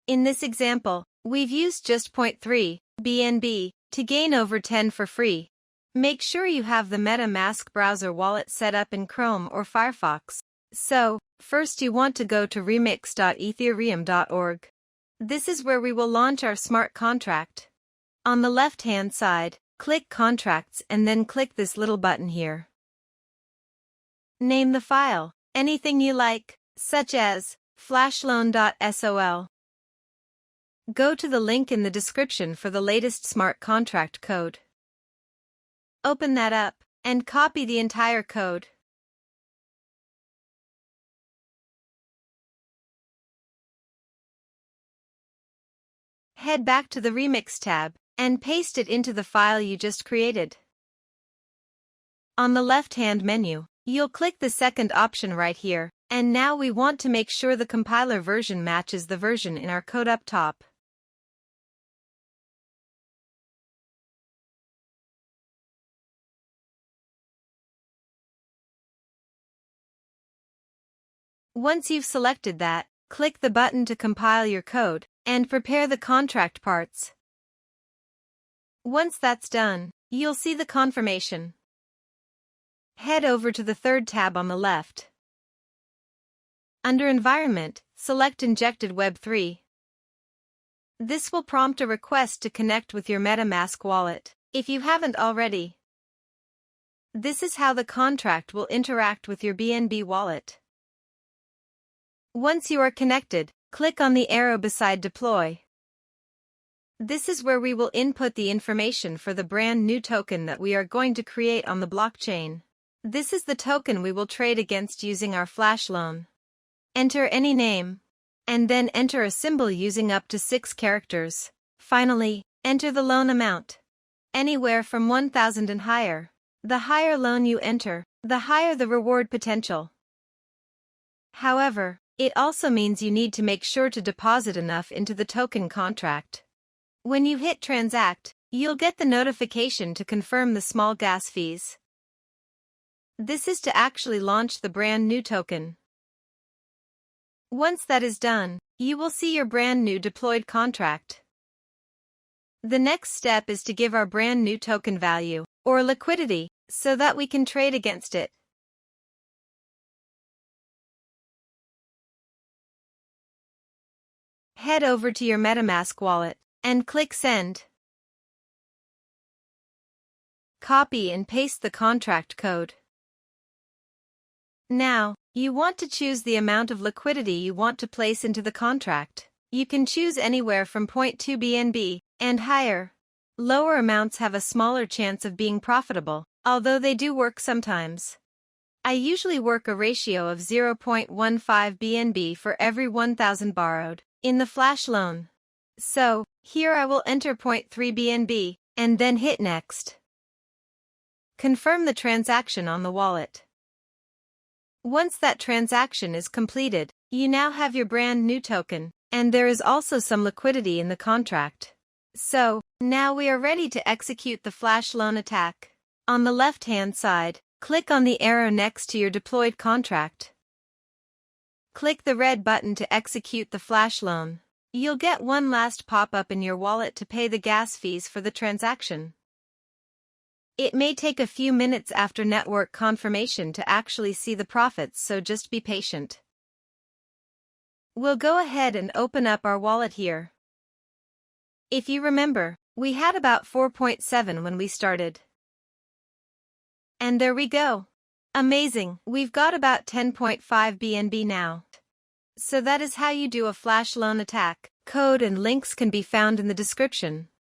In this example, we've used just 0.3 BNB to gain over 10 for free. Make sure you have the MetaMask browser wallet set up in Chrome or Firefox. So, first you want to go to remix.ethereum.org. This is where we will launch our smart contract. On the left-hand side, click Contracts and then click this little button here. Name the file anything you like, such as flashloan.sol. Go to the link in the description for the latest smart contract code. Open that up and copy the entire code. Head back to the Remix tab and paste it into the file you just created. On the left-hand menu, you'll click the second option right here, and now we want to make sure the compiler version matches the version in our code up top. Once you've selected that, click the button to compile your code and prepare the contract parts. Once that's done, you'll see the confirmation. Head over to the third tab on the left. Under Environment, select Injected Web3. This will prompt a request to connect with your MetaMask wallet, if you haven't already. This is how the contract will interact with your BNB wallet. Once you are connected, click on the arrow beside Deploy. This is where we will input the information for the brand new token that we are going to create on the blockchain. This is the token we will trade against using our flash loan. Enter any name, and then enter a symbol using up to 6 characters. Finally, enter the loan amount. Anywhere from 1,000 and higher. The higher loan you enter, the higher the reward potential. However, it also means you need to make sure to deposit enough into the token contract. When you hit Transact, you'll get the notification to confirm the small gas fees. This is to actually launch the brand new token. Once that is done, you will see your brand new deployed contract. The next step is to give our brand new token value, or liquidity, so that we can trade against it. Head over to your MetaMask wallet and click Send. Copy and paste the contract code. Now, you want to choose the amount of liquidity you want to place into the contract. You can choose anywhere from 0.2 BNB and higher. Lower amounts have a smaller chance of being profitable, although they do work sometimes. I usually work a ratio of 0.15 BNB for every 1,000 borrowed in the flash loan. So, here I will enter 0.3 BNB and then hit Next. Confirm the transaction on the wallet. Once that transaction is completed, you now have your brand new token, and there is also some liquidity in the contract. So, now we are ready to execute the flash loan attack. On the left-hand side, click on the arrow next to your deployed contract. Click the red button to execute the flash loan. You'll get one last pop-up in your wallet to pay the gas fees for the transaction. It may take a few minutes after network confirmation to actually see the profits, so just be patient. We'll go ahead and open up our wallet here. If you remember, we had about 4.7 when we started. And there we go. Amazing, we've got about 10.5 BNB now. So that is how you do a flash loan attack. Code and links can be found in the description.